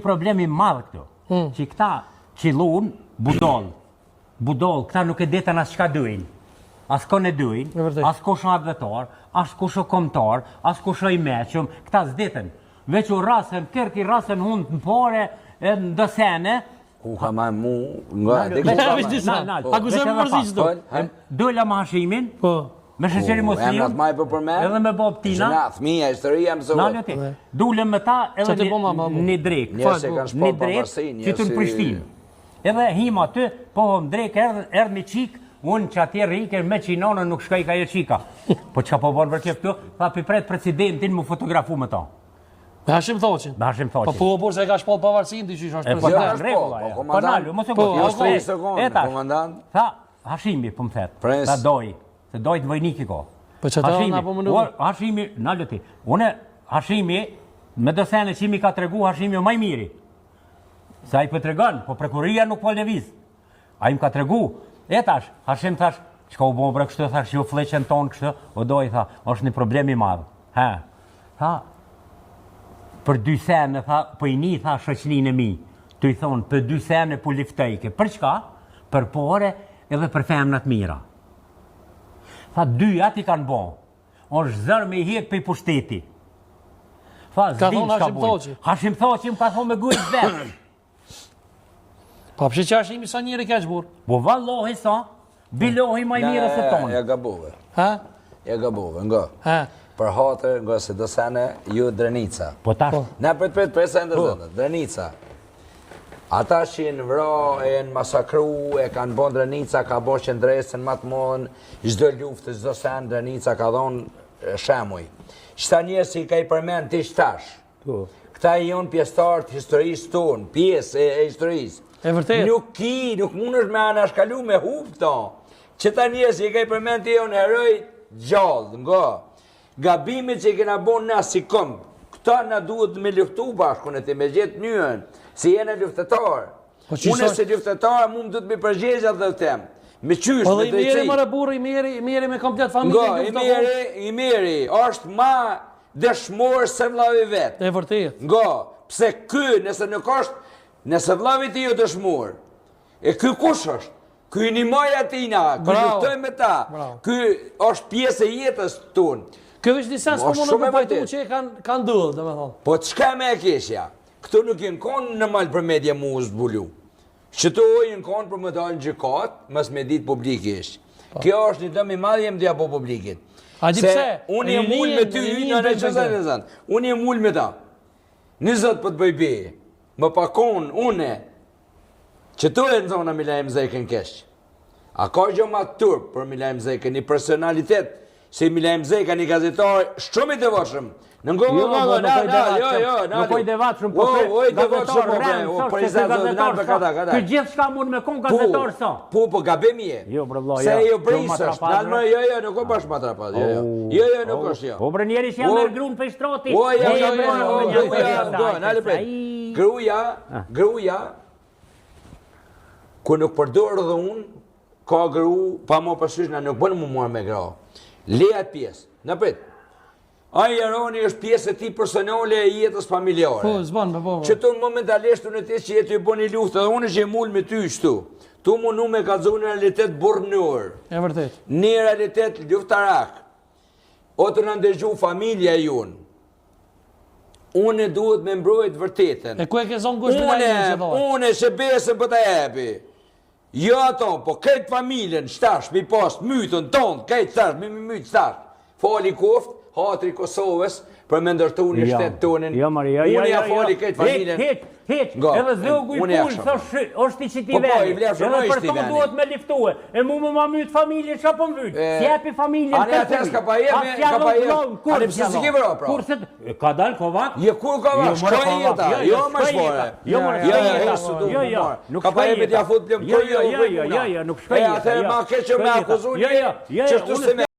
Problemi madh këtu, që këta qillun budol, këta nuk e detën as çka duin. As kon e duin, as kush është advetar, as kush është kombëtar, as kush është i meqëm, këta s'detën. Veç u rasën, kërki rasën hund në pore, në dësene. Ku ka ma mu, nga e Akuzojmë mërzish do. Dojla ma hashimin, me shëqeri Mosliu, edhe me Bob Tina. Fëmija, historia më zëvot. Dulem me ta edhe një drek. Një drek që të në Prishtinë. Edhe hima aty, po hëm drek, erdhë një qik, unë që atje rike me qinonën nuk shkaj ka e qika. Po që ka po bonë vërkef këtu, tha pipret presidentin mu fotografu me ta. Me Hashim Thoqin. Me Hashim Thoqin. Po por se e ka shpall pavarësin të qysh është president. Po nalu, mos e goti. Tha, Hashimi, po më thetë, tha doj, se doj të vojniki ko. Po që ta nga po më nuk? Hashimi, nalu ti, une, Hashimi, me dësene që mi ka të regu, Hashimi o maj miri. Se a i për të regon, po prekuria nuk po lëviz. A i më ka të regu. Tash, Hashim thash, që ka u bo bre kështë, thash, ju fleqen tonë kështë, o doj, tha, është një problemi madhë. Tha, për dy sene, tha, po i një, tha, shoqnin e mi, të i thonë, për dy sene po liftejke. Për çka? Për pore edhe për femnat mira. Tha, dy ati kanë bo, është zërë me i hek për i pushteti. Tha, zdim shka bujnë. Hashim Thoqi më ka thonë me gujtë vetë. Pa përshe që Hashimi sa njëri keq burë? Po vallohi sa, bilohi maj mire se tonë. Ja gabove. Ja gabove, nga. Për hatër, nga se dësene, ju Drenica. Po tash. Ne presa e ndërzëndë, Drenica. Ata që në vra, e në masakru, e kanë bon Drenica, ka bo qëndresën matë modën, gjdo luftë, gjdo sen, Drenica ka dhonë shemuj. Qëta njërë si ka i përmen të ishtash. Këta i jonë pjestarë të historisë tonë, pjesë e historisë. E vërtet. Nuk mund është me anashkalu me hupë këto. Qëta njërë si ka i përmen të jonë heroj gjallë, nga. Gabimit që i kena bon në si këmë, këta në duhet me luftu bashkën e ti, me gjithë njën, si jene luftetarë. Unë e si luftetarë, mu më du të me përgjegja dhe temë. Me qysh, me drejtësi. Po dhe i meri mërë burë, i meri me komplet familje. I meri, është ma dëshmorë se vlavi vetë. E vërtet. Nga, pse ky, nëse nuk është, nëse vlavi ti jo dëshmorë, e ky kush është? Ky një maj atina, ky luftoj me ta, ky është pjesë e jetës tonë. Kjo është një sens po më nuk më pajtu që e kanë dëllë, dhe me thonë. Po të shka me e keshja? Këtu nuk jenë konë në malë për media mu u zbulu. Qëto jenë konë për më dalë në gjëkat, mës me ditë publikisht. Kjo është një dëmi madhë jem dhja po publikit. A di pse? Unë jem ullë me ty, unë jem ullë me ta. Një zëtë për të bëjbe, më pakon, une, që tu e në zona Milajm Zekën keshë. A ka gjë ma turp për Milajm Zekën, një personalitet, se Milajm Zeka një gazetar shumë i devotshëm. Në ngogë, nuk oj devatshëm, po gazetar rëmë, së se gazetar sa. Kë gjithë shka mund me konë gazetar sa. Po gabim je. Se jo brisë është. Jo, nuk o bash matrapat. Jo, nuk është jo. Po bre njeri që janë grunë për shtroti. Gruja, ku nuk përdorë dhe unë, ka gru, pa mo përsysh në nuk bënë mu muar me gra. Leat pjesë, në pëtë. Aja Jaroni është pjesë e ti personale e jetës familjare. Po, zbanë, po. Që tu në momentalisht unë e ti që jetë i bo një luftë, dhe unë që e mullë me ty shtu. Tu mundu me ka zonë në realitet burënur. E vërtet. Një realitet luftarak. O të në ndërgju familja junë. Unë e duhet me mbrojt vërtetën. E ku e ke zonë gush Milajmin që dojë? Unë e që besën për të epi. Jo ato, po këtë familjen, shtash, mi pas, mytën tonë, këtë shtash, mi mytë shtash. Fali koft, hatri Kosovës, për me ndërtu një shtetë tonin. Unë ja fali këtë familjen. Hiq, edhe zogu i punë, është i qiti veni. Edhe për tonë duhet me liftue. E mu më ma mytë familje, që po më vytë? Sjepi familjen të të të të të të të të ka dalë kovak? Je kur kovak, shkoj jeta, jo më shpore. Ka pa jemi t'ja fut plëm, nuk shkoj jeta. E atër ma keqë me akuzu një, që shtu se me